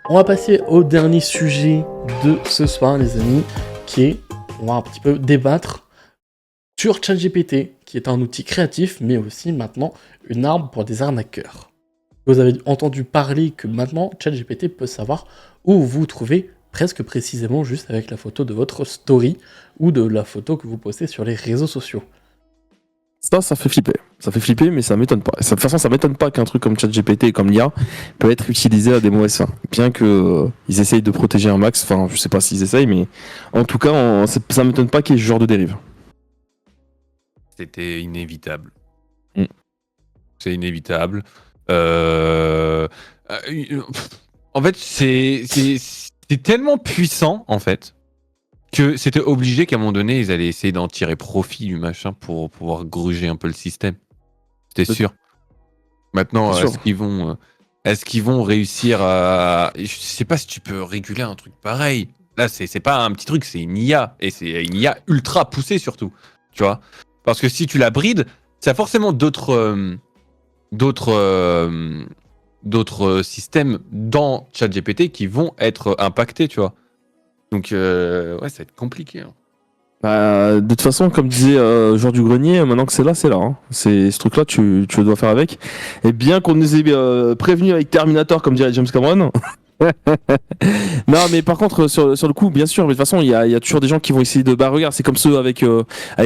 On va passer au dernier sujet de ce soir, les amis, qui est, on va un petit peu débattre sur ChatGPT, qui est un outil créatif, mais aussi maintenant une arme pour des arnaqueurs. Vous avez entendu parler que maintenant, ChatGPT peut savoir où vous vous trouvez presque précisément juste avec la photo de votre story ou de la photo que vous postez sur les réseaux sociaux. Ça fait flipper. Ça fait flipper, mais ça m'étonne pas. De toute façon, ça m'étonne pas qu'un truc comme ChatGPT et comme l'IA peut être utilisé à des mauvaises fins. Bien que ils essayent de protéger un max. Enfin, je sais pas s'ils essayent, mais en tout cas, ça m'étonne pas qu'il y ait ce genre de dérive. C'était inévitable. Mm. C'est inévitable. En fait, c'est tellement puissant, en fait, que c'était obligé qu'à un moment donné, ils allaient essayer d'en tirer profit du machin pour pouvoir gruger un peu le système. C'était sûr. Maintenant, C'est sûr. est-ce qu'ils vont réussir à... Je sais pas si tu peux réguler un truc pareil. Là, c'est pas un petit truc, c'est une IA. Et c'est une IA ultra poussée, surtout. Tu vois ? Parce que si tu la brides, ça a forcément d'autres systèmes dans ChatGPT qui vont être impactés, tu vois. Donc, ouais, ça va être compliqué. Hein. Bah, de toute façon, comme disait Jean du Grenier, maintenant que c'est là, c'est là. Hein. C'est ce truc-là, tu dois faire avec. Et bien qu'on nous ait prévenu avec Terminator, comme dirait James Cameron. Non, mais par contre, sur le coup, bien sûr, mais de toute façon, il y a toujours des gens qui vont essayer de. Bah, regarde, c'est comme ceux avec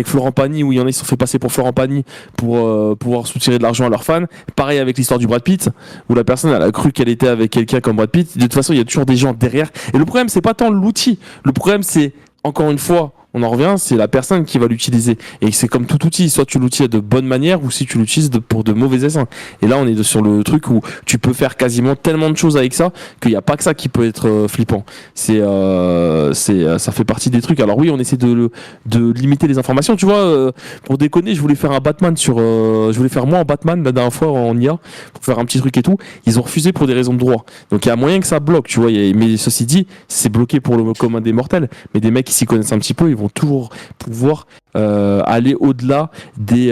Florent Pagny, où il y en a qui se sont fait passer pour Florent Pagny pour pouvoir soutirer de l'argent à leurs fans. Pareil avec l'histoire du Brad Pitt, où la personne elle a cru qu'elle était avec quelqu'un comme Brad Pitt. De toute façon, il y a toujours des gens derrière. Et le problème, c'est pas tant l'outil. Le problème, c'est, encore une fois, on en revient, c'est la personne qui va l'utiliser. Et c'est comme tout outil, soit tu l'utilises de bonne manière ou si tu l'utilises pour de mauvais essais. Et là, on est sur le truc où tu peux faire quasiment tellement de choses avec ça qu'il n'y a pas que ça qui peut être flippant. Ça fait partie des trucs. Alors oui, on essaie de limiter les informations. Tu vois, pour déconner, je voulais faire un Batman je voulais faire moi en Batman la dernière fois en IA pour faire un petit truc et tout. Ils ont refusé pour des raisons de droit. Donc il y a moyen que ça bloque, tu vois. Mais ceci dit, c'est bloqué pour le commun des mortels. Mais des mecs qui s'y connaissent un petit peu, ils vont toujours pouvoir aller au-delà des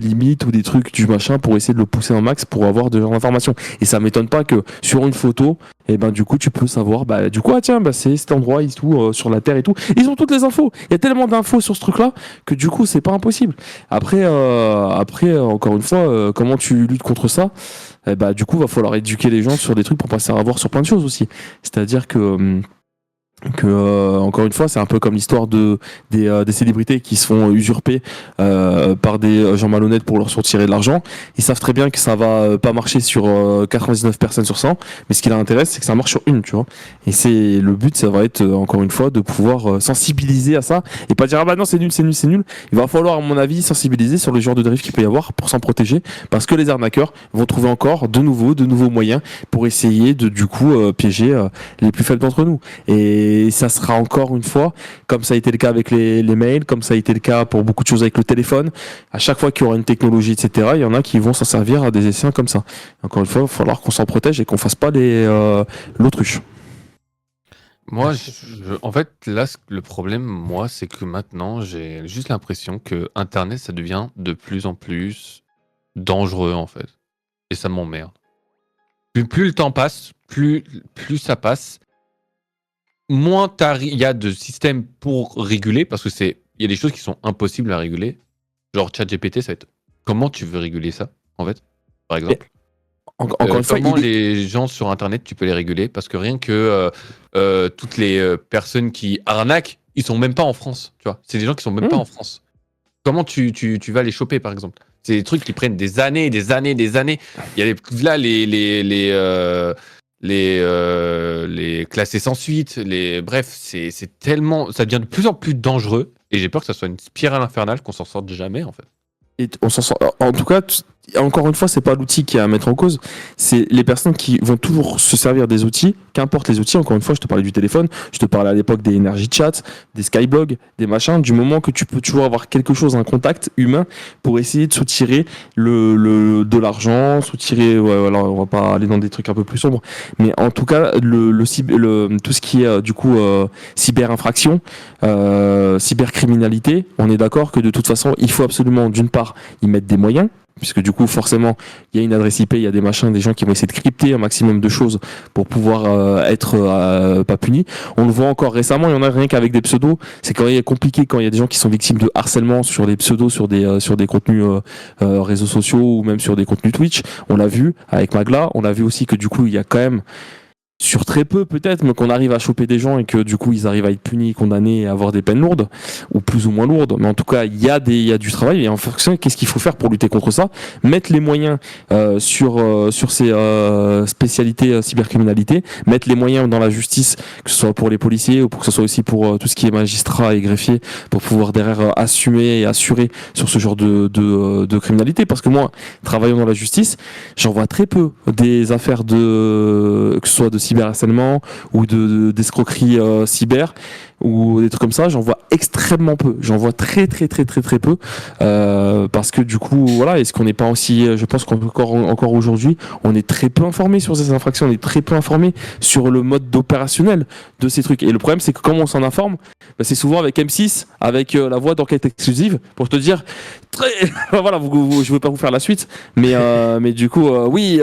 limites ou des trucs du machin pour essayer de le pousser un max pour avoir de l'information. Et ça m'étonne pas que sur une photo, et ben du coup tu peux savoir du coup tiens c'est cet endroit et tout sur la terre et tout. Ils ont toutes les infos. Il y a tellement d'infos sur ce truc-là que du coup c'est pas impossible. Après encore une fois comment tu luttes contre ça? Du coup va falloir éduquer les gens sur des trucs pour pas se faire avoir sur plein de choses aussi. C'est-à-dire que encore une fois c'est un peu comme l'histoire des célébrités qui se font usurper par des gens malhonnêtes pour leur soutirer de l'argent. Ils savent très bien que ça va pas marcher sur 99 personnes sur 100, mais ce qui les intéresse c'est que ça marche sur une, tu vois. Et c'est le but, ça va être encore une fois de pouvoir sensibiliser à ça et pas dire ah bah non c'est nul. Il va falloir à mon avis sensibiliser sur le genre de dérive qu'il peut y avoir pour s'en protéger, parce que les arnaqueurs vont trouver encore de nouveaux moyens pour essayer de du coup piéger les plus faibles d'entre nous. Et ça sera encore une fois, comme ça a été le cas avec les mails, comme ça a été le cas pour beaucoup de choses avec le téléphone, à chaque fois qu'il y aura une technologie, etc., il y en a qui vont s'en servir à des essais comme ça. Encore une fois, il va falloir qu'on s'en protège et qu'on fasse pas l'autruche. Moi, en fait, là, le problème, moi, c'est que maintenant, j'ai juste l'impression que Internet, ça devient de plus en plus dangereux, en fait. Et ça m'emmerde. Plus le temps passe, plus ça passe, moins il y a de systèmes pour réguler, parce que il y a des choses qui sont impossibles à réguler. Genre ChatGPT, ça va être comment tu veux réguler ça, en fait, par exemple. Encore une fois, comment les gens sur Internet, tu peux les réguler, parce que rien que toutes les personnes qui arnaquent, ils sont même pas en France, tu vois. C'est des gens qui sont même pas en France. Comment tu vas les choper, par exemple? C'est des trucs qui prennent des années, des années, des années. Il y a là les classés sans suite, bref, c'est tellement, ça devient de plus en plus dangereux, et j'ai peur que ça soit une spirale infernale, qu'on s'en sorte jamais, en fait. Et on s'en sort. En tout cas, encore une fois, c'est pas l'outil qui est à mettre en cause, c'est les personnes qui vont toujours se servir des outils, qu'importe les outils. Encore une fois, je te parlais du téléphone, je te parlais à l'époque des Energy Chat, des Skyblog, des machins. Du moment que tu peux toujours avoir quelque chose, un contact humain, pour essayer de soutirer de l'argent, soutirer. Ouais, voilà, on va pas aller dans des trucs un peu plus sombres, mais en tout cas, tout ce qui est du coup cyber-infraction, cybercriminalité, on est d'accord que de toute façon, il faut absolument d'une part y mettre des moyens. puisque du coup forcément il y a une adresse IP, il y a des machins, des gens qui vont essayer de crypter un maximum de choses pour pouvoir être pas punis. On le voit encore récemment, il y en a rien qu'avec des pseudos, c'est quand même compliqué quand il y a des gens qui sont victimes de harcèlement sur des pseudos, sur des contenus réseaux sociaux ou même sur des contenus Twitch. On l'a vu avec Magla, on a vu aussi que du coup il y a quand même sur très peu peut-être, mais qu'on arrive à choper des gens et que du coup ils arrivent à être punis, condamnés et avoir des peines lourdes, ou plus ou moins lourdes, mais en tout cas il y a du travail, et en fonction, qu'est-ce qu'il faut faire pour lutter contre ça? Mettre les moyens sur ces spécialités cybercriminalité, mettre les moyens dans la justice, que ce soit pour les policiers ou pour que ce soit aussi pour tout ce qui est magistrat et greffier, pour pouvoir derrière assumer et assurer sur ce genre de criminalité, parce que moi, travaillant dans la justice, j'en vois très peu des affaires que ce soit de cyberharcèlement ou d'escroquerie cyber ou des trucs comme ça, j'en vois extrêmement peu, j'en vois très peu parce que du coup voilà, est-ce qu'on n'est pas aussi, je pense qu'encore aujourd'hui on est très peu informé sur ces infractions, on est très peu informé sur le mode opérationnel de ces trucs, et le problème c'est que comme on s'en informe, bah, c'est souvent avec M6, avec la voix d'enquête exclusive pour te dire voilà, je veux pas vous faire la suite, mais du coup oui,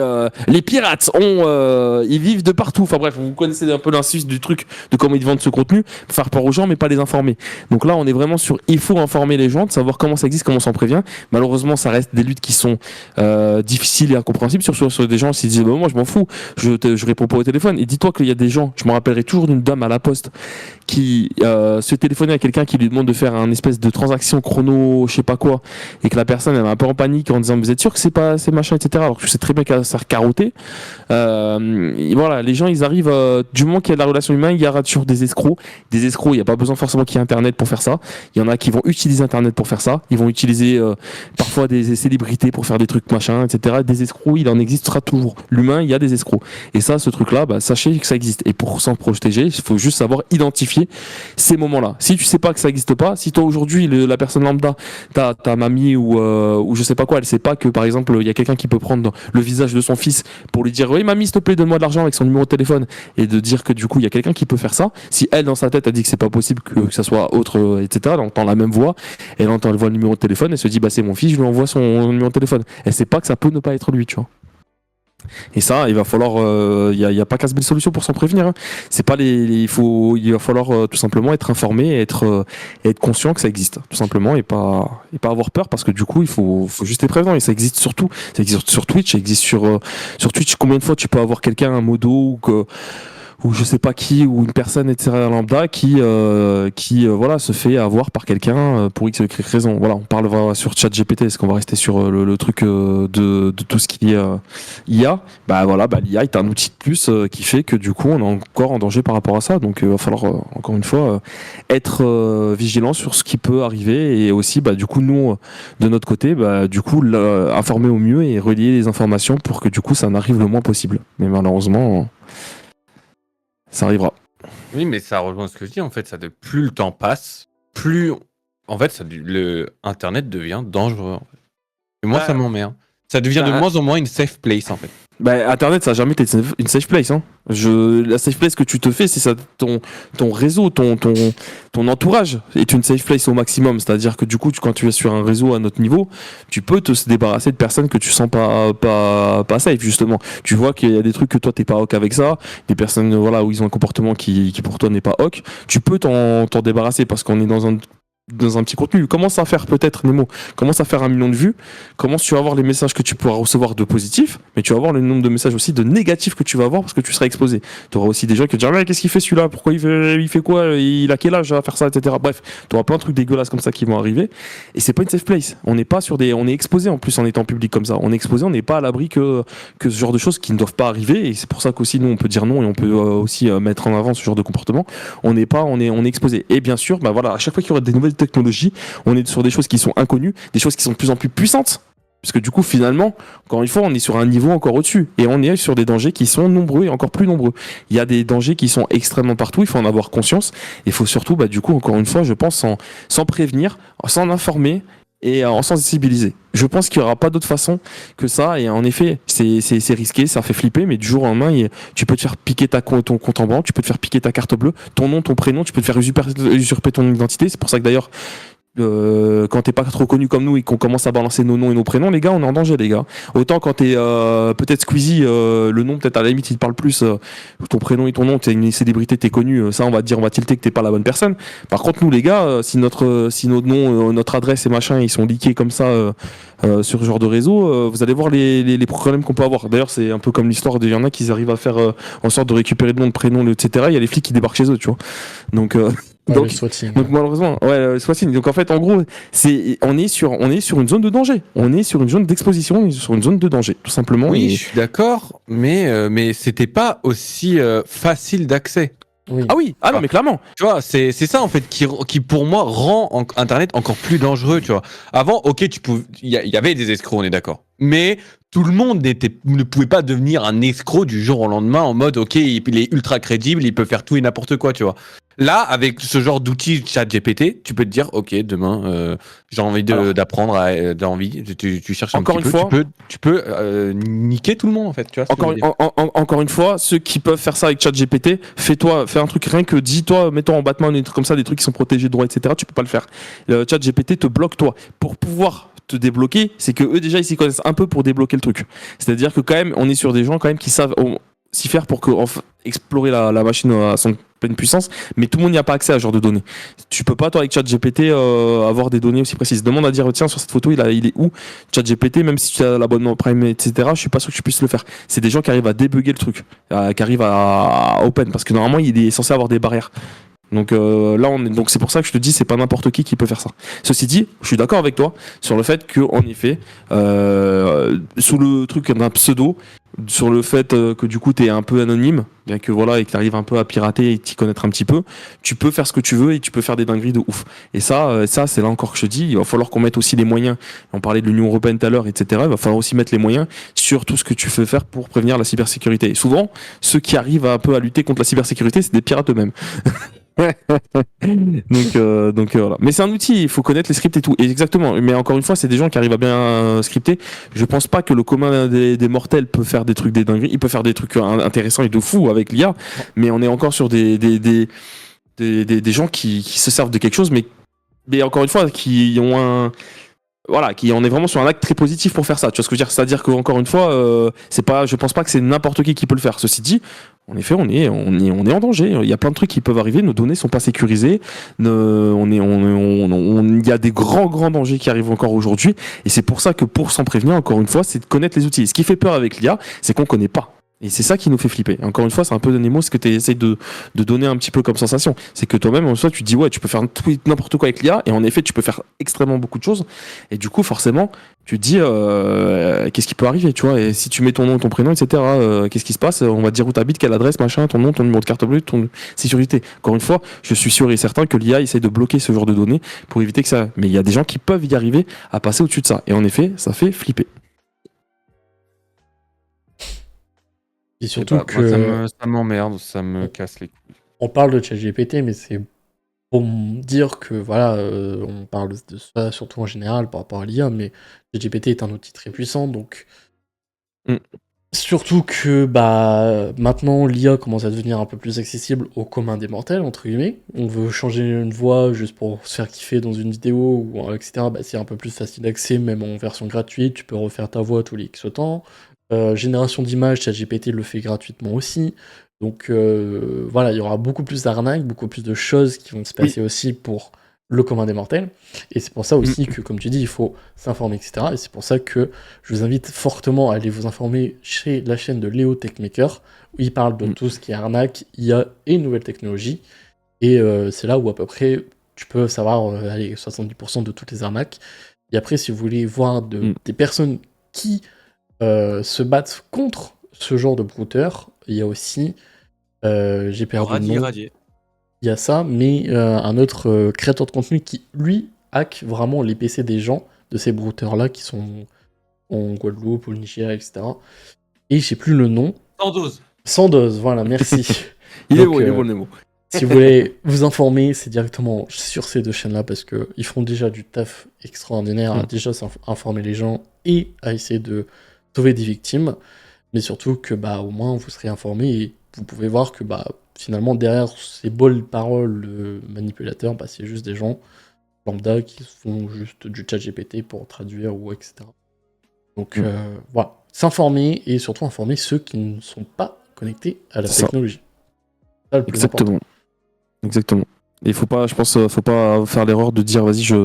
les pirates ils vivent de partout, enfin bref, vous connaissez un peu l'insus du truc de comment ils vendent ce contenu, faire peur aux gens mais pas les informer. Donc là on est vraiment sur, il faut informer les gens, de savoir comment ça existe, comment on s'en prévient. Malheureusement ça reste des luttes qui sont difficiles et incompréhensibles, sur des gens qui disent bah, moi je m'en fous, je réponds pas au téléphone. Et dis-toi qu'il y a des gens, je me rappellerai toujours d'une dame à la poste qui se téléphonait à quelqu'un qui lui demande de faire un espèce de transaction chrono je sais pas quoi, et que la personne elle est un peu en panique en disant vous êtes sûr que c'est pas ces machins, etc., alors que je sais très bien qu'elle s'est carotter. Voilà, les gens ils arrivent du moment qu'il y a de la relation humaine, il y aura toujours des escrocs, il n'y a pas besoin forcément qu'il y ait internet pour faire ça, il y en a qui vont utiliser internet pour faire ça, ils vont utiliser parfois des célébrités pour faire des trucs machin, etc. Des escrocs il en existera toujours, l'humain il y a des escrocs, et ça, ce truc là, bah, sachez que ça existe, et pour s'en protéger il faut juste savoir identifier ces moments là. Si tu sais pas que ça existe pas, si toi aujourd'hui la personne lambda, ta mamie ou je sais pas quoi, elle sait pas que par exemple il y a quelqu'un qui peut prendre le visage de son fils pour lui dire oui mamie s'il te plaît donne-moi de l'argent avec son numéro de téléphone, et de dire que du coup il y a quelqu'un qui peut faire ça, si elle dans sa tête a dit que c'est pas possible que ça soit autre, etc., elle entend la même voix, elle voit le numéro de téléphone, elle se dit bah c'est mon fils, je lui envoie son numéro de téléphone, elle sait pas que ça peut ne pas être lui, tu vois. Et ça, il va falloir, y a pas 15 000 solutions pour s'en prévenir, hein. C'est pas il va falloir tout simplement être informé, et être conscient que ça existe, tout simplement, et pas avoir peur, parce que du coup, il faut juste être prévenant, et ça existe surtout, ça existe sur Twitch, ça existe sur Twitch. Combien de fois tu peux avoir quelqu'un, un modo ou je sais pas qui, ou une personne, etc., lambda qui voilà, se fait avoir par quelqu'un pour X ou Y raison. Voilà, on parlera sur ChatGPT, est-ce qu'on va rester sur le truc de tout ce qui est IA. Bah voilà, l'IA est un outil de plus qui fait que du coup on est encore en danger par rapport à ça. Donc il va falloir encore une fois être vigilant sur ce qui peut arriver, et aussi du coup nous de notre côté du coup informer au mieux et relier les informations pour que du coup ça n'arrive le moins possible. Mais malheureusement ça arrivera. Oui, mais ça rejoint ce que je dis. En fait, plus le temps passe, plus en fait, le Internet devient dangereux. En fait. Et moi, ça m'emmerde. Ça devient de moins en moins une safe place, en fait. Internet, ça n'a jamais été une safe place, hein. La safe place que tu te fais, c'est ça, ton réseau, ton entourage est une safe place au maximum. C'est-à-dire que du coup, quand tu es sur un réseau à notre niveau, tu peux te débarrasser de personnes que tu sens pas safe, justement. Tu vois qu'il y a des trucs que toi t'es pas ok avec ça, des personnes voilà où ils ont un comportement qui pour toi n'est pas ok. Tu peux t'en débarrasser parce qu'on est dans un petit contenu. Commence à faire peut-être Nemo, commence à faire 1 million de vues, commence, tu vas voir les messages que tu pourras recevoir de positifs, mais tu vas voir le nombre de messages aussi de négatifs que tu vas avoir parce que tu seras exposé. Tu auras aussi des gens qui vont dire mais qu'est-ce qu'il fait celui-là, pourquoi il fait quoi, il a quel âge à faire ça, etc. Bref, tu auras plein de trucs dégueulasses comme ça qui vont arriver, et c'est pas une safe place. On n'est pas on est exposé en plus en étant public comme ça, on est exposé, on n'est pas à l'abri que ce genre de choses qui ne doivent pas arriver, et c'est pour ça qu'aussi nous on peut dire non, et on peut aussi mettre en avant ce genre de comportement. On est exposé, et bien sûr voilà, à chaque fois qu'il y aura des nouvelles technologies, on est sur des choses qui sont inconnues, des choses qui sont de plus en plus puissantes, parce que du coup finalement, encore une fois, on est sur un niveau encore au-dessus, et on est sur des dangers qui sont nombreux et encore plus nombreux. Il y a des dangers qui sont extrêmement partout, il faut en avoir conscience, il faut surtout du coup encore une fois, je pense, s'en prévenir, s'en informer et en sensibiliser. Je pense qu'il n'y aura pas d'autre façon que ça, et en effet c'est risqué, ça fait flipper, mais du jour au lendemain tu peux te faire piquer ton compte en banque, tu peux te faire piquer ta carte bleue, ton nom, ton prénom, tu peux te faire usurper ton identité. C'est pour ça que d'ailleurs quand t'es pas trop connu comme nous et qu'on commence à balancer nos noms et nos prénoms, les gars, on est en danger, les gars. Autant quand t'es peut-être Squeezie, le nom peut-être à la limite il te parle plus, ton prénom et ton nom, t'es une célébrité, t'es connu, ça on va te dire, on va tilter que t'es pas la bonne personne. Par contre nous les gars, si notre nom, notre adresse et machin, ils sont leakés comme ça sur ce genre de réseau, vous allez voir les problèmes qu'on peut avoir. D'ailleurs c'est un peu comme l'histoire, il y en a qui arrivent à faire en sorte de récupérer le nom, de prénom, etc. Il y a les flics qui débarquent chez eux, tu vois. Donc Ouais, donc, le swatting. donc malheureusement, ouais, Swatting. Donc en fait, en gros, on est sur une zone de danger. On est sur une zone d'exposition, on est sur une zone de danger, tout simplement. Oui, Et- je suis d'accord, mais c'était pas aussi facile d'accès. Oui. Ah oui, ah non, mais clairement. Tu vois, c'est ça en fait qui pour moi rend Internet encore plus dangereux. Tu vois, avant, ok, il y avait des escrocs, on est d'accord, mais tout le monde ne pouvait pas devenir un escroc du jour au lendemain en mode ok, il est ultra crédible, il peut faire tout et n'importe quoi, tu vois. Là, avec ce genre d'outil ChatGPT, tu peux te dire ok, demain j'ai envie Alors. d'apprendre, tu cherches un Encore petit une peu, fois. tu peux niquer tout le monde en fait, tu vois. Ce que je Encore, veux dire. encore une fois, ceux qui peuvent faire ça avec ChatGPT, fais un truc, rien que dis-toi, mets-toi en Batman, des trucs comme ça, des trucs qui sont protégés de droit, etc. Tu peux pas le faire. Le ChatGPT te bloque toi. Pour pouvoir te débloquer, c'est que eux déjà ils s'y connaissent un peu pour débloquer le truc. C'est-à-dire que quand même, on est sur des gens quand même qui savent s'y faire pour explorer la machine à son pleine puissance, mais tout le monde n'y a pas accès à ce genre de données. Tu peux pas toi avec ChatGPT avoir des données aussi précises. Demande à dire tiens sur cette photo il est où ChatGPT, même si tu as l'abonnement Prime, etc. Je suis pas sûr que tu puisses le faire. C'est des gens qui arrivent à débugger le truc, qui arrivent à open, parce que normalement il est censé avoir des barrières. Donc là, donc c'est pour ça que je te dis, c'est pas n'importe qui peut faire ça. Ceci dit, je suis d'accord avec toi sur le fait que, en effet, sous le truc d'un pseudo, sur le fait que du coup t'es un peu anonyme, bien que voilà, et que t'arrives un peu à pirater et t'y connaître un petit peu, tu peux faire ce que tu veux et tu peux faire des dingueries de ouf. Et ça, c'est là encore que je te dis, il va falloir qu'on mette aussi les moyens. On parlait de l'Union européenne tout à l'heure, etc. Il va falloir aussi mettre les moyens sur tout ce que tu veux faire pour prévenir la cybersécurité. Et souvent, ceux qui arrivent un peu à lutter contre la cybersécurité, c'est des pirates eux-mêmes. donc voilà. Mais c'est un outil, il faut connaître les scripts et tout. Et exactement. Mais encore une fois, c'est des gens qui arrivent à bien scripter. Je pense pas que le commun des mortels peut faire des trucs des dingueries. Il peut faire des trucs intéressants et de fou avec l'IA. Mais on est encore sur des gens qui se servent de quelque chose, mais encore une fois, qui ont voilà, qui on est vraiment sur un acte très positif pour faire ça. Tu vois ce que je veux dire? C'est-à-dire qu'encore une fois, c'est pas, je pense pas que c'est n'importe qui peut le faire. Ceci dit, en effet, on est en danger. Il y a plein de trucs qui peuvent arriver. Nos données sont pas sécurisées. Il y a des grands dangers qui arrivent encore aujourd'hui. Et c'est pour ça que pour s'en prévenir, encore une fois, c'est de connaître les outils. Ce qui fait peur avec l'IA, c'est qu'on connaît pas. Et c'est ça qui nous fait flipper. Encore une fois, c'est un peu d'animaux, ce que tu essayes de donner un petit peu comme sensation. C'est que toi-même, en soi, tu te dis, ouais, tu peux faire n'importe quoi avec l'IA, et en effet, tu peux faire extrêmement beaucoup de choses. Et du coup, forcément, tu te dis, qu'est-ce qui peut arriver, tu vois? Et si tu mets ton nom, ton prénom, etc., qu'est-ce qui se passe? On va te dire où t'habites, quelle adresse, machin, ton nom, ton numéro de carte bleue, ton sécurité. Encore une fois, je suis sûr et certain que l'IA essaie de bloquer ce genre de données pour éviter que ça. Mais il y a des gens qui peuvent y arriver à passer au-dessus de ça. Et en effet, ça fait flipper. Et surtout Moi, que ça m'emmerde, ça me casse les couilles. on parle de ChatGPT, mais c'est pour dire que voilà, on parle de ça surtout en général par rapport à l'IA, mais ChatGPT est un outil très puissant, donc Mm. surtout que bah maintenant l'IA commence à devenir un peu plus accessible au commun des mortels entre guillemets. On veut changer une voix juste pour se faire kiffer dans une vidéo ou etc. Bah, c'est un peu plus facile d'accès, même en version gratuite. Tu peux refaire ta voix tous les X temps. Génération d'images, ChatGPT le fait gratuitement aussi. Donc voilà, il y aura beaucoup plus d'arnaques, beaucoup plus de choses qui vont se passer aussi pour le commun des mortels. Et c'est pour ça aussi que, comme tu dis, il faut s'informer, etc. Et c'est pour ça que je vous invite fortement à aller vous informer chez la chaîne de Léo Techmaker, où il parle de tout ce qui est arnaque, IA et nouvelles technologies. Et c'est là où à peu près tu peux savoir allez, 70% de toutes les arnaques. Et après, si vous voulez voir des personnes qui se battent contre ce genre de brouteurs, il y a aussi, j'ai perdu le nom, Radier. il y a ça, mais un autre créateur de contenu qui, lui, hack vraiment les PC des gens, de ces brouteurs-là, qui sont en Guadeloupe, au Niger, etc. Et j'ai plus le nom. 112. Sandoz, voilà, merci. Il est Donc, beau, il est beau le mot. Si vous voulez vous informer, c'est directement sur ces deux chaînes-là, parce qu'ils font déjà du taf extraordinaire à déjà informer les gens et à essayer de sauver des victimes, mais surtout que bah au moins vous serez informé et vous pouvez voir que bah finalement derrière ces belles paroles manipulateurs, bah c'est juste des gens lambda qui font juste du chat GPT pour traduire ou etc. Donc Mm. voilà, s'informer et surtout informer ceux qui ne sont pas connectés à la C'est ça. technologie. C'est ça le plus important. Exactement. Et faut pas, je pense, faut pas faire l'erreur de dire vas-y, je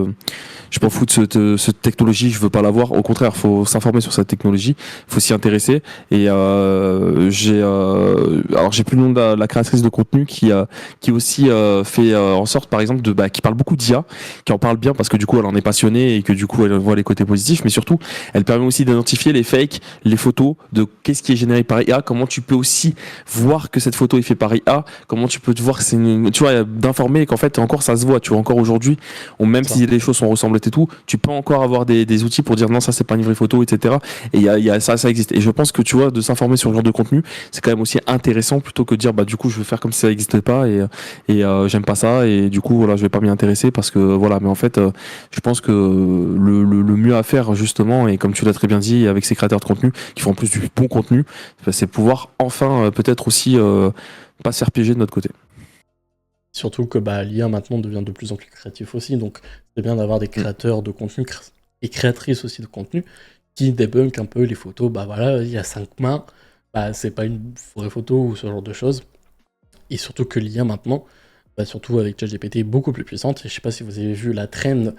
m'en fous de cette technologie, je veux pas l'avoir. Au contraire, faut s'informer sur cette technologie, faut s'y intéresser. Et alors j'ai plus le nom de la créatrice de contenu qui aussi fait en sorte, par exemple, qui parle beaucoup d'IA, qui en parle bien parce que du coup elle en est passionnée et que du coup elle voit les côtés positifs, mais surtout elle permet aussi d'identifier les fakes, les photos, de qu'est-ce qui est généré par IA, comment tu peux aussi voir que cette photo est faite par IA, comment tu peux te voir que c'est tu vois, d'informer qu'en fait encore ça se voit, tu vois, encore aujourd'hui, même Ça. si les choses sont ressemblantes et tout, tu peux encore avoir des outils pour dire non, ça c'est pas une vraie photo, etc. Et il y a ça existe. Et je pense que tu vois, de s'informer sur ce genre de contenu, c'est quand même aussi intéressant plutôt que de dire bah du coup je vais faire comme si ça n'existait pas j'aime pas ça et du coup voilà je vais pas m'y intéresser parce que voilà. Mais en fait je pense que le mieux à faire justement, et comme tu l'as très bien dit avec ces créateurs de contenu qui font en plus du bon contenu, c'est pouvoir enfin peut-être aussi pas se faire piéger de notre côté. Surtout que l'IA maintenant devient de plus en plus créatif aussi, donc c'est bien d'avoir des créateurs de contenu et créatrices aussi de contenu qui débunkent un peu les photos. Bah voilà, il y a 5 mains, c'est pas une vraie photo ou ce genre de choses. Et surtout que l'IA maintenant, surtout avec ChatGPT, est beaucoup plus puissante. Et je sais pas si vous avez vu la trend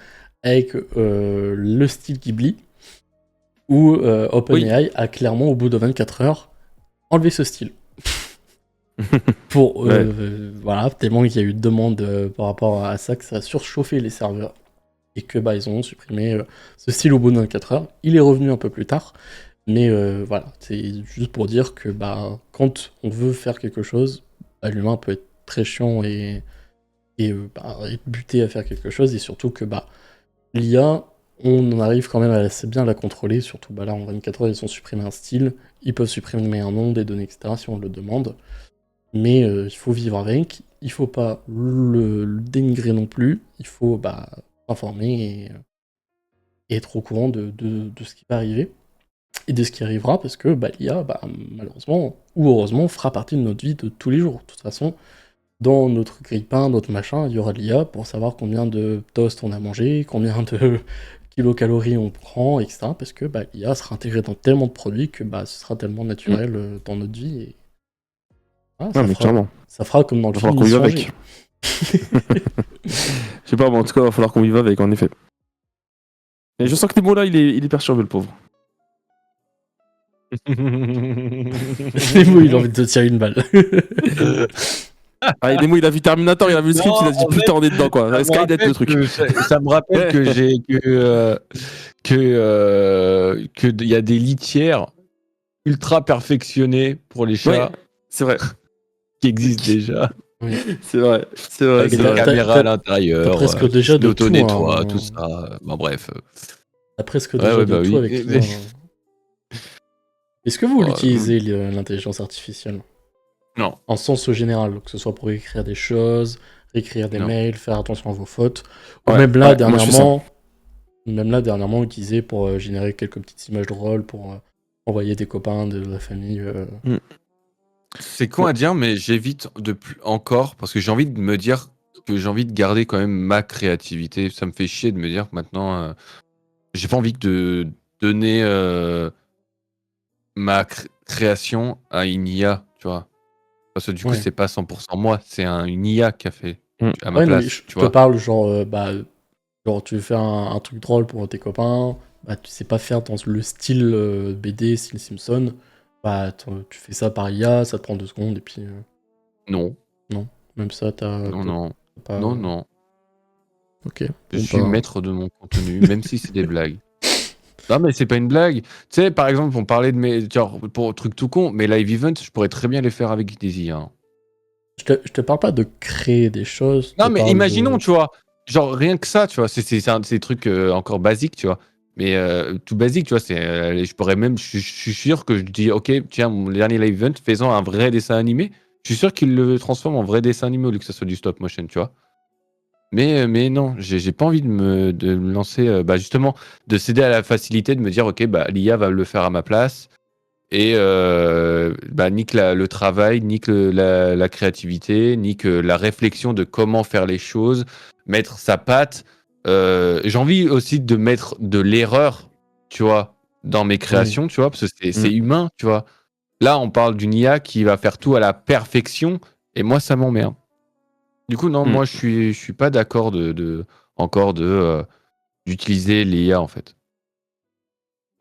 avec le style Ghibli, où OpenAI a clairement, au bout de 24 heures, enlevé ce style. Pour voilà, tellement il y a eu de demandes par rapport à ça, que ça a surchauffé les serveurs et que ils ont supprimé ce style au bout de 24 heures. Il est revenu un peu plus tard, mais voilà, c'est juste pour dire que quand on veut faire quelque chose, l'humain peut être très chiant et être buté à faire quelque chose, et surtout que l'IA, on en arrive quand même à assez bien la contrôler, surtout là en 24 heures ils ont supprimé un style, ils peuvent supprimer un nom, des données, etc. si on le demande. Mais il faut vivre avec, il faut pas le dénigrer non plus, il faut s'informer et être au courant de ce qui va arriver et de ce qui arrivera, parce que l'IA, malheureusement ou heureusement, fera partie de notre vie de tous les jours. De toute façon, dans notre grille-pain, notre machin, il y aura de l'IA pour savoir combien de toast on a mangé, combien de kilocalories on prend, etc. Parce que l'IA sera intégrée dans tellement de produits que ce sera tellement naturel dans notre vie. Et Ah, mais clairement. Ça fera comme dans le Il va film falloir qu'on vive Miss avec. Je sais pas, mais en tout cas, il va falloir qu'on vive avec, en effet. Et je sens que Nemo là, il est perturbé, le pauvre. Nemo, il a envie de te tirer une balle. Ah, Nemo, il a vu Terminator, il a vu le script, il a dit putain, on est dedans quoi. Skynet, le truc. Ça me rappelle que il y a des litières ultra perfectionnées pour les chats. Ouais, c'est vrai. Qui existent déjà. Oui. C'est vrai. Avec des caméras à t'as l'intérieur. presque déjà de tout, l'auto-nettoie, hein. tout ça. Bref. T'as presque déjà de tout avec l'IA. Est-ce que vous l'utilisez, l'intelligence artificielle? Non. En sens général, que ce soit pour écrire des choses, écrire des mails, faire attention à vos fautes, ou même là, dernièrement, utiliser pour générer quelques petites images drôles, pour envoyer des copains, de la famille. C'est con à dire, mais j'évite encore, parce que j'ai envie de me dire que j'ai envie de garder quand même ma créativité. Ça me fait chier de me dire que maintenant, j'ai pas envie de donner ma création à une IA, tu vois. Parce que du coup, c'est pas 100% moi, c'est une IA qui a fait à ma place. Je te parle genre tu veux faire un truc drôle pour tes copains, tu sais pas faire dans le style BD, style Simpson, tu fais ça par IA, ça te prend 2 secondes et puis... Non. Non, même ça, Non. Ok. Je suis maître de mon contenu, même si c'est des blagues. Non, mais c'est pas une blague. Tu sais, par exemple, on parlait de mes... Genre, pour trucs tout con, mes live events, je pourrais très bien les faire avec des IA. Je te parle pas de créer des choses. Non, mais imaginons, tu vois, genre rien que ça, tu vois, c'est des trucs encore basiques, tu vois. Mais tout basique, tu vois, je pourrais même, je suis sûr que je dis, ok, tiens, mon dernier live event, faisant un vrai dessin animé, je suis sûr qu'il le transforme en vrai dessin animé au lieu que ça soit du stop motion, tu vois. Mais non, j'ai pas envie de me lancer, justement, de céder à la facilité de me dire, ok, l'IA va le faire à ma place. Et nique le travail, nique la créativité, nique la réflexion de comment faire les choses, mettre sa patte, j'ai envie aussi de mettre de l'erreur, tu vois, dans mes créations, tu vois, parce que c'est humain, tu vois. Là, on parle d'une IA qui va faire tout à la perfection, et moi, ça m'emmerde. Du coup, non, moi, je suis pas d'accord d'utiliser l'IA, en fait.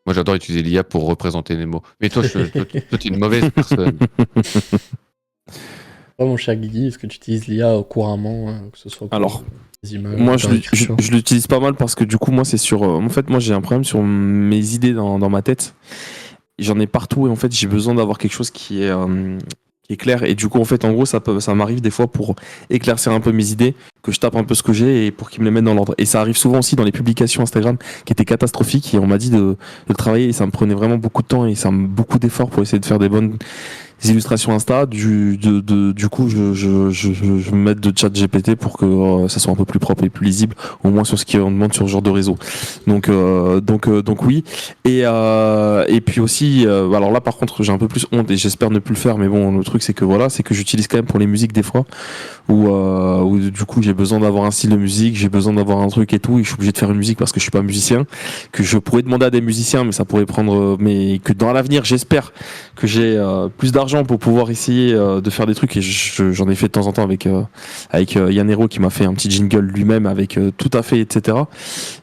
Moi, j'adore utiliser l'IA pour représenter les mots. Mais toi, t'es une mauvaise personne. Mon cher Guigui, est-ce que tu utilises l'IA couramment, que ce soit pour Alors, les images, moi, dans l'écriture? je l'utilise pas mal parce que du coup, moi, c'est sur. En fait, moi, j'ai un problème sur mes idées dans ma tête. J'en ai partout et en fait, j'ai besoin d'avoir quelque chose qui est clair. Et du coup, en fait, en gros, ça m'arrive des fois pour éclaircir un peu mes idées, que je tape un peu ce que j'ai et pour qu'ils me les mettent dans l'ordre. Et ça arrive souvent aussi dans les publications Instagram qui étaient catastrophiques et on m'a dit de le travailler et ça me prenait vraiment beaucoup de temps et beaucoup d'efforts pour essayer de faire des bonnes illustrations Insta. Du coup, je me mets de chat GPT pour que ça soit un peu plus propre et plus lisible, au moins sur ce qu'on demande sur ce genre de réseau. Donc oui. Et puis aussi, alors là par contre, j'ai un peu plus honte et j'espère ne plus le faire, mais bon, le truc c'est que voilà, c'est que j'utilise quand même pour les musiques des fois, où du coup j'ai besoin d'avoir un style de musique, j'ai besoin d'avoir un truc et tout, et je suis obligé de faire une musique parce que je suis pas musicien, que je pourrais demander à des musiciens, mais ça pourrait prendre, mais que dans l'avenir, j'espère que j'ai plus d'argent pour pouvoir essayer de faire des trucs, et j'en ai fait de temps en temps avec Yann Hero qui m'a fait un petit jingle lui-même avec tout à fait, etc.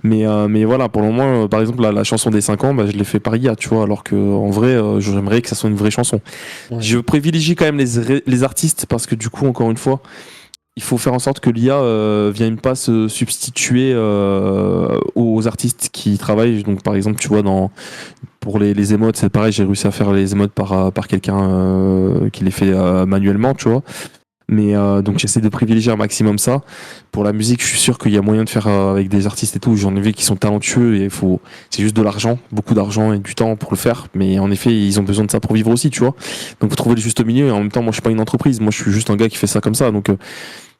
Mais voilà, pour le moment, par exemple, la chanson des 5 ans, bah, je l'ai fait par IA, tu vois, alors que en vrai, j'aimerais que ça soit une vraie chanson. Ouais. Je privilégie quand même les artistes parce que du coup, encore une fois, il faut faire en sorte que l'IA vienne pas se substituer aux artistes qui travaillent. Donc, par exemple, tu vois, pour les émotes, c'est pareil, j'ai réussi à faire les émotes par quelqu'un qui les fait manuellement, tu vois. Mais donc j'essaie de privilégier un maximum ça. Pour la musique, je suis sûr qu'il y a moyen de faire avec des artistes et tout. J'en ai vu qui sont talentueux et c'est juste de l'argent, beaucoup d'argent et du temps pour le faire. Mais en effet, ils ont besoin de ça pour vivre aussi, tu vois. Donc faut trouver le juste milieu. Et en même temps, moi, je suis pas une entreprise. Moi, je suis juste un gars qui fait ça comme ça. Donc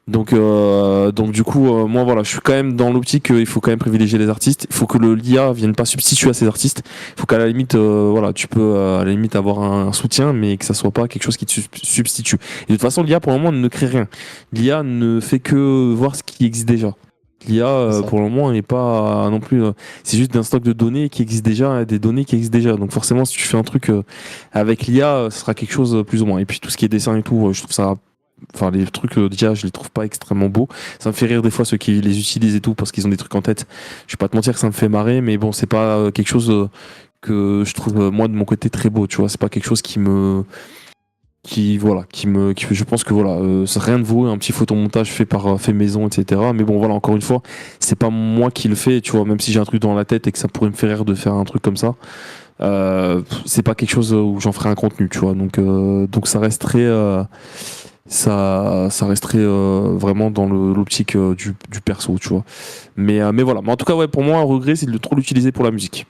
du coup, moi voilà, je suis quand même dans l'optique qu'il faut quand même privilégier les artistes. Il faut que l'IA vienne pas substituer à ces artistes. Il faut qu'à la limite, voilà, tu peux à la limite avoir un soutien, mais que ça soit pas quelque chose qui te substitue. Et de toute façon, l'IA pour le moment ne crée rien. L'IA ne fait que voir ce qui existe déjà. L'IA pour le moment n'est pas non plus. C'est juste un stock de données qui existe déjà, des données qui existent déjà. Donc forcément, si tu fais un truc avec l'IA, ce sera quelque chose plus ou moins. Et puis tout ce qui est dessin et tout, je trouve ça. Enfin, les trucs déjà, je les trouve pas extrêmement beaux. Ça me fait rire des fois ceux qui les utilisent et tout parce qu'ils ont des trucs en tête. Je vais pas te mentir que ça me fait marrer, mais bon, c'est pas quelque chose que je trouve moi de mon côté très beau. Tu vois, c'est pas quelque chose je pense que voilà, c'est rien de vaut un petit photomontage fait maison, etc. Mais bon, voilà, encore une fois, c'est pas moi qui le fais. Tu vois, même si j'ai un truc dans la tête et que ça pourrait me faire rire de faire un truc comme ça. C'est pas quelque chose où j'en ferai un contenu, tu vois. Donc ça resterait ça resterait vraiment dans l'optique du perso, tu vois. Mais voilà. Mais en tout cas, ouais, pour moi, un regret, c'est de trop l'utiliser pour la musique.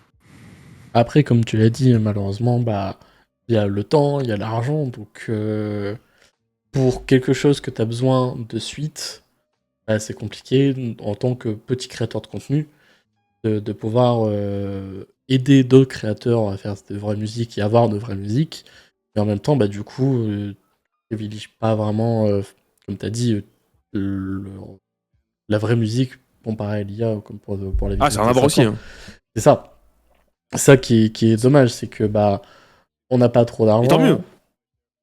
Après, comme tu l'as dit, malheureusement, bah, il y a le temps, il y a l'argent, donc pour quelque chose que tu as besoin de suite, bah, c'est compliqué en tant que petit créateur de contenu de pouvoir aider d'autres créateurs à faire de vraies musiques et avoir de vraies musiques. Et en même temps, bah, du coup, tu privilégies pas vraiment, comme tu as dit, le- la vraie musique comparée à l'IA comme pour la vidéo. Ah, c'est un abord aussi. Hein. C'est ça. Ça qui est dommage, c'est que bah on n'a pas trop d'argent. Et tant mieux.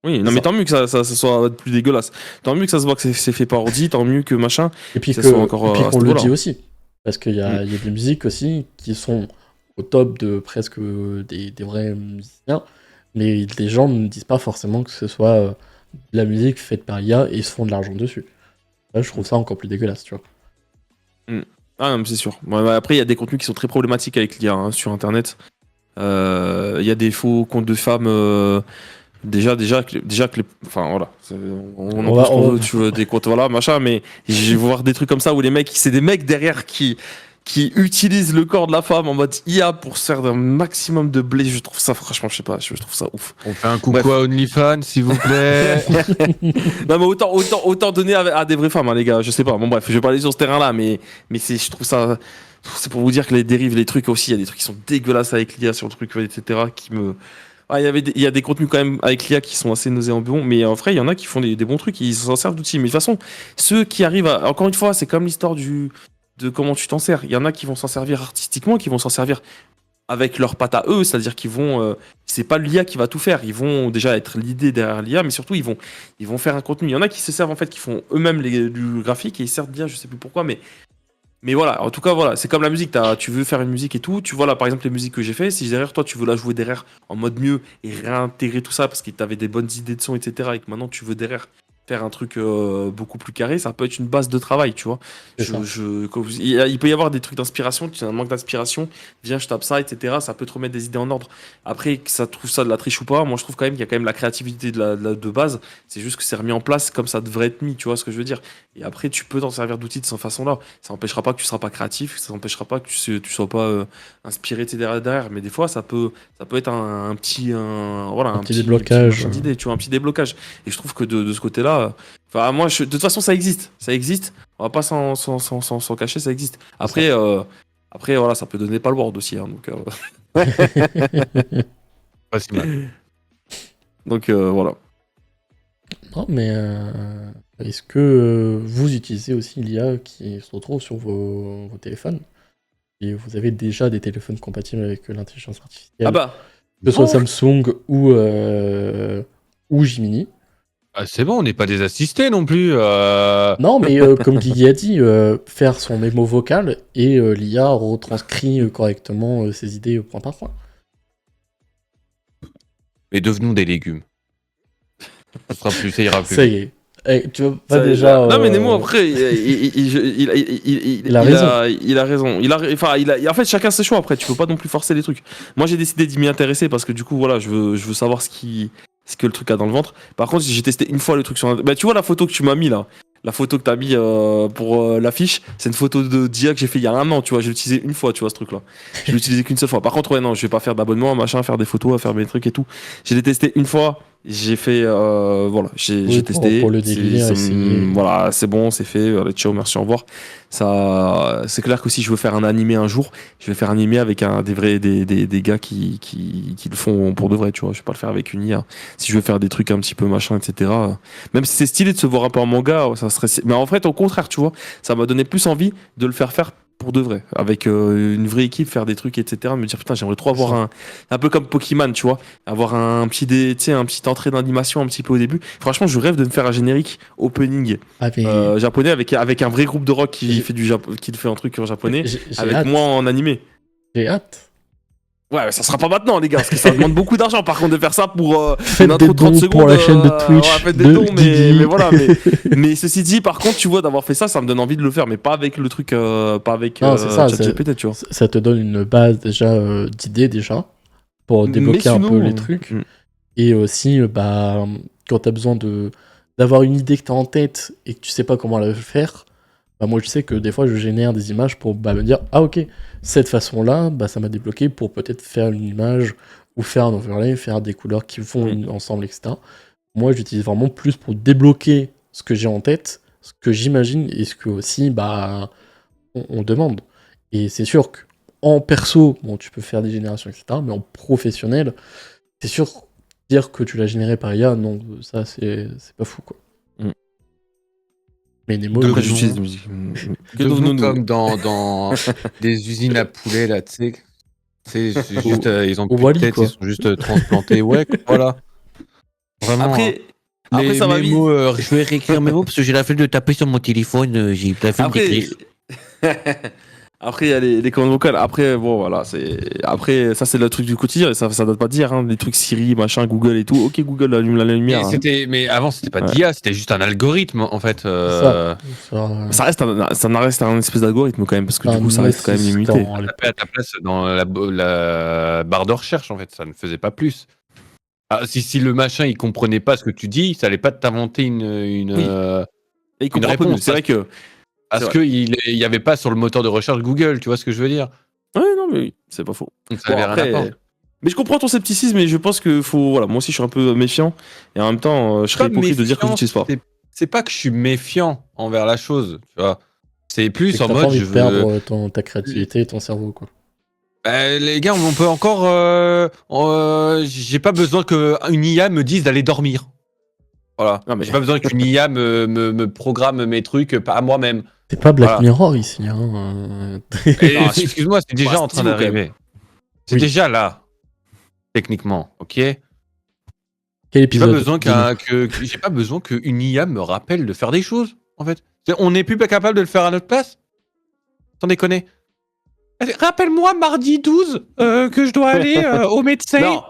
Oui, non, mais tant mieux que ça soit plus dégueulasse. Tant mieux que ça se voit que c'est fait par ordi, tant mieux que machin. Et puis ça soit encore, qu'on le dit aussi. Parce qu'il y Mm. a des musiques aussi qui sont au top de presque des vrais musiciens, mais les gens ne disent pas forcément que ce soit de la musique faite par IA et ils se font de l'argent dessus. Là, je trouve ça encore plus dégueulasse, tu vois. Ah non, mais c'est sûr. Ouais, bah, après, il y a des contenus qui sont très problématiques avec l'IA hein, sur Internet. Il y a des faux comptes de femmes. Déjà que les, enfin voilà, on en peut ce qu'on veut, tu veux des comptes, voilà, machin, mais je vais voir des trucs comme ça où les mecs, c'est des mecs derrière qui utilisent le corps de la femme en mode IA pour se faire un maximum de blé. Je trouve ça, franchement, je sais pas, je trouve ça ouf. On fait un coucou à OnlyFans, s'il vous plaît. Non, mais autant donner à des vraies femmes, hein, les gars, je sais pas. Bon, bref, je vais pas aller sur ce terrain-là, mais je trouve ça. C'est pour vous dire que les dérives, les trucs aussi, il y a des trucs qui sont dégueulasses avec l'IA sur le truc, etc., qui me. Ah, il y a des contenus quand même avec l'IA qui sont assez nauséabonds, mais en vrai, il y en a qui font des bons trucs, ils s'en servent d'outils. Mais de toute façon, ceux qui arrivent encore une fois, c'est comme l'histoire de comment tu t'en sers. Il y en a qui vont s'en servir artistiquement, qui vont s'en servir avec leurs pattes à eux, c'est-à-dire qu'ils vont, c'est pas l'IA qui va tout faire, ils vont déjà être l'idée derrière l'IA, mais surtout ils vont faire un contenu. Il y en a qui se servent en fait, qui font eux-mêmes du graphique et ils servent d'IA, je sais plus pourquoi, mais voilà, en tout cas voilà, c'est comme la musique, tu veux faire une musique et tout, tu vois là par exemple les musiques que j'ai fait, si derrière toi tu veux la jouer derrière en mode mieux et réintégrer tout ça parce que t'avais des bonnes idées de son, etc. et que maintenant tu veux derrière faire un truc beaucoup plus carré, ça peut être une base de travail, tu vois. C'est ça. Il peut y avoir des trucs d'inspiration, tu as un manque d'inspiration, viens je tape ça, etc. Ça peut te remettre des idées en ordre. Après que ça trouve ça de la triche ou pas, moi je trouve quand même qu'il y a quand même la créativité de base, c'est juste que c'est remis en place comme ça devrait être mis, tu vois ce que je veux dire. Et après tu peux t'en servir d'outils de cette façon-là. Ça n'empêchera pas que tu seras pas créatif, ça n'empêchera pas que tu sois pas inspiré derrière. Mais des fois ça peut être un petit voilà, Un petit déblocage. machin d'idée, tu vois, un petit déblocage. Et je trouve que de ce côté-là, enfin moi de toute façon ça existe. On va pas s'en cacher, ça existe. Après voilà, ça peut donner pas le word aussi, hein, donc Pas si mal. donc voilà. Non, mais est-ce que vous utilisez aussi l'IA qui se retrouve sur vos téléphones? Et vous avez déjà des téléphones compatibles avec l'intelligence artificielle, Ah bah que ce soit non. Samsung ou Gemini. Ah, c'est bon, on n'est pas des assistés non plus. Non, mais comme Guigui a dit, faire son mémo vocal et l'IA retranscrit correctement ses idées point par point. Mais devenons des légumes. Ça ira plus. Ça y est. Eh, tu vois pas Ça, déjà. non mais Nemo après Il a raison. il a raison. En fait chacun ses choix après, tu peux pas non plus forcer les trucs. Moi j'ai décidé d'y m'y intéresser parce que du coup voilà, je veux savoir ce que le truc a dans le ventre. Par contre, j'ai testé une fois le truc sur bah tu vois la photo que tu m'as mis là. La photo que t'as mis pour l'affiche, c'est une photo de d'IA que j'ai fait il y a un an, tu vois, j'ai utilisé une fois, tu vois ce truc là. Je l'ai utilisé qu'une seule fois. Par contre, ouais non, je vais pas faire d'abonnement, machin, faire des photos, faire mes trucs et tout. J'ai testé une fois. J'ai fait voilà, j'ai Oui, testé. pour le délire, essayer. Voilà, c'est bon, c'est fait. Allez, ciao, merci, au revoir. Ça, c'est clair que si je veux faire un animé un jour, je vais faire un animé avec des gars qui le font pour de vrai, tu vois. Je vais pas le faire avec une IA. Si je veux faire des trucs un petit peu machin, etc. Même si c'est stylé de se voir un peu en manga, ça serait. Mais en fait, au contraire, tu vois, ça m'a donné plus envie de le faire pour de vrai, avec une vraie équipe, faire des trucs, etc. Me dire putain, j'aimerais trop avoir un peu comme Pokémon, tu vois, avoir un petit un petit entrée d'animation un petit peu au début. Franchement, je rêve de me faire un générique opening Ah, mais japonais avec un vrai groupe de rock qui fait un truc en japonais, j'ai avec hâte. moi en animé. J'ai hâte. Ouais, mais ça sera pas maintenant, les gars, parce que ça demande beaucoup d'argent. Par contre, de faire ça pour Faites une des intro de 30 dons secondes. pour la chaîne de Twitch ouais, faites des de dons, Guigui. mais voilà. Mais ceci dit, par contre, tu vois, d'avoir fait ça, ça me donne envie de le faire, mais pas avec le truc, pas avec Non, c'est ça. ChatGPT, tu vois. Ça te donne une base déjà d'idées déjà pour débloquer un peu les trucs. Et aussi, bah, quand tu as besoin d'avoir une idée que tu as en tête et que tu sais pas comment la faire, bah, moi je sais que des fois je génère des images pour me dire ah ok, cette façon-là, bah, ça m'a débloqué pour peut-être faire une image ou faire un overlay, faire des couleurs qui vont ensemble, etc. Moi j'utilise vraiment plus pour débloquer ce que j'ai en tête, ce que j'imagine et ce que aussi bah, on demande. Et c'est sûr que en perso, bon, tu peux faire des générations, etc. Mais en professionnel, c'est sûr, dire que tu l'as généré par IA, non, ça c'est pas fou quoi. Mais Nemo, Après, Devenons- j'utilise des musiques. Devenons comme dans des usines à poulets, là, tu sais. C'est juste, ils ont au plus de Wall-E, tête, quoi. ils sont juste transplantés. Ouais, voilà. Vraiment. Après, après Les ça va mes vite. mots, je vais réécrire mes mots parce que j'ai la flemme de taper sur mon téléphone, j'ai la flemme Après, d'écrire. après il y a les commandes vocales. Après, bon, voilà, après, ça c'est le truc du quotidien. Ça date pas de dire, hein, les trucs Siri, machin, Google et tout. Ok, Google allume la lumière. Mais avant, c'était pas Ouais. d'IA, c'était juste un algorithme en fait. Ça Ça reste un espèce d'algorithme quand même, parce que du coup, ça reste quand même limité. Taper à ta place dans la barre de recherche en fait, ça ne faisait pas plus. Ah, si le machin il comprenait pas ce que tu dis, ça allait pas t'inventer une Et il comprend un peu mieux. réponse. C'est vrai que. Parce c'est qu'il y avait pas sur le moteur de recherche Google, tu vois ce que je veux dire? Ouais, non, mais oui, c'est pas faux. Donc ça avait rien à après, voir. mais je comprends ton scepticisme, mais je pense que faut. Voilà, moi aussi, je suis un peu méfiant. Et en même temps, je serais hypocrite de dire que je l'utilise pas. C'est pas que je suis méfiant envers la chose, tu vois. C'est plus c'est en que t'as pas mode envie je de veux. perdre ta créativité et ton cerveau quoi. Les gars, on peut encore. J'ai pas besoin qu'une IA me dise d'aller dormir. Voilà. Non, mais- J'ai pas besoin qu'une IA me programme mes trucs à moi-même. C'est pas Black Voilà. Mirror ici. Hein. Et excuse-moi, c'est déjà Bah, en train Steve, quand d'arriver. C'est Oui. déjà là, techniquement, ok? Quel J'ai pas épisode besoin dis-nous. j'ai pas besoin qu'une IA me rappelle de faire des choses, en fait. On n'est plus pas capable de le faire à notre place? Sans déconner. Rappelle-moi mardi 12 que je dois aller au médecin. Non.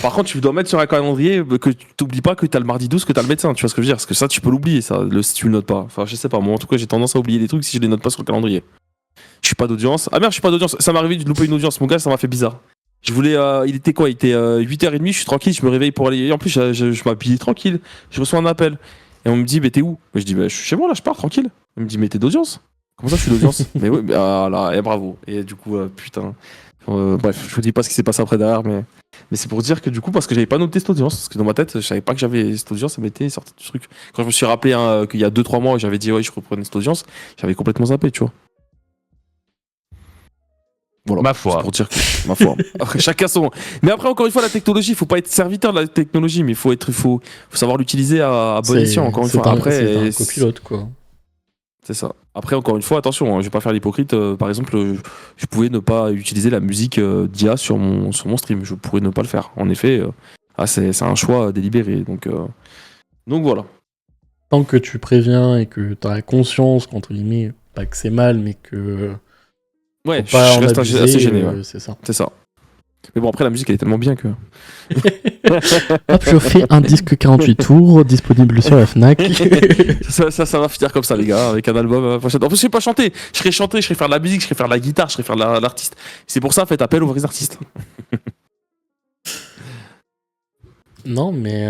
Par contre, tu dois mettre sur un calendrier que tu t'oublies pas que t'as le mardi 12, que t'as le médecin. Tu vois ce que je veux dire? Parce que ça, tu peux l'oublier, ça, si tu le notes pas. Enfin, je sais pas. Moi, en tout cas, j'ai tendance à oublier des trucs si je les note pas sur le calendrier. Je suis pas d'audience. Ah merde, je suis pas d'audience. Ça m'est arrivé de louper une audience. Mon gars, ça m'a fait bizarre. Je voulais. Il était quoi? Il était 8h30. Je suis tranquille. Je me réveille pour aller. Et en plus, je m'habille tranquille. Je reçois un appel. Et on me dit, mais t'es où? Je dis, bah, je suis chez moi, là, je pars tranquille. Il me dit, mais t'es d'audience? Comment ça, je suis d'audience? Mais oui, ah là, et bravo. Et du coup, putain. Bref, je vous dis pas ce qui s'est passé après derrière, mais c'est pour dire que du coup, parce que j'avais pas noté cette audience, parce que dans ma tête, je savais pas que j'avais cette audience, ça m'était sorti du truc. Quand je me suis rappelé qu'il y a 2-3 mois, j'avais dit, ouais, je reprenais cette audience, j'avais complètement zappé, tu vois. Voilà. Ma foi. C'est pour dire que, ma foi. Après, chacun son. Mais après, encore une fois, la technologie, faut pas être serviteur de la technologie, mais faut savoir l'utiliser à bon escient, encore une fois. C'est un Après, copilote, quoi. c'est ça. Après, encore une fois, attention, hein, je vais pas faire l'hypocrite. Par exemple, je pouvais ne pas utiliser la musique d'IA sur mon stream. Je pourrais ne pas le faire. En effet, c'est un choix délibéré. Donc voilà. Tant que tu préviens et que tu as conscience, entre guillemets, pas que c'est mal, mais que Ouais, faut pas je en reste abuser, assez gêné. Ouais. c'est ça. C'est ça. Mais bon, après, la musique, elle est tellement bien que. Hop, je fais un disque 48 tours, disponible sur la Fnac. ça va finir comme ça, les gars, avec un album prochain. En plus, je sais pas chanter. Je serais faire de la musique, je serais faire de la guitare, je serais faire de l'artiste. C'est pour ça, faites appel aux vrais artistes. Non, mais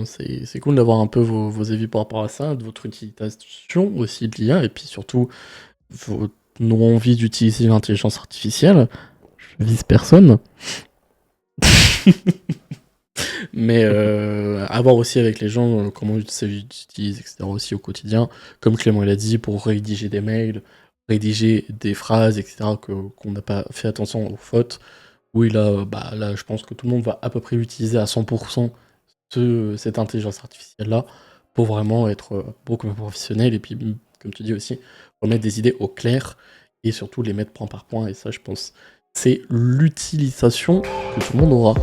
c'est cool d'avoir un peu vos avis par rapport à ça, de votre utilisation aussi de l'IA, et puis surtout nos envies d'utiliser l'intelligence artificielle. Je vise personne. Mais à voir aussi avec les gens comment ils utilisent, etc. aussi au quotidien. Comme Clément l'a dit, pour rédiger des mails, rédiger des phrases, etc. Qu'on n'a pas fait attention aux fautes. Oui, là, je pense que tout le monde va à peu près utiliser à 100% cette intelligence artificielle-là pour vraiment être beaucoup plus professionnel et puis, comme tu dis aussi, remettre des idées au clair et surtout les mettre point par point. Et ça, je pense, c'est l'utilisation que tout le monde aura.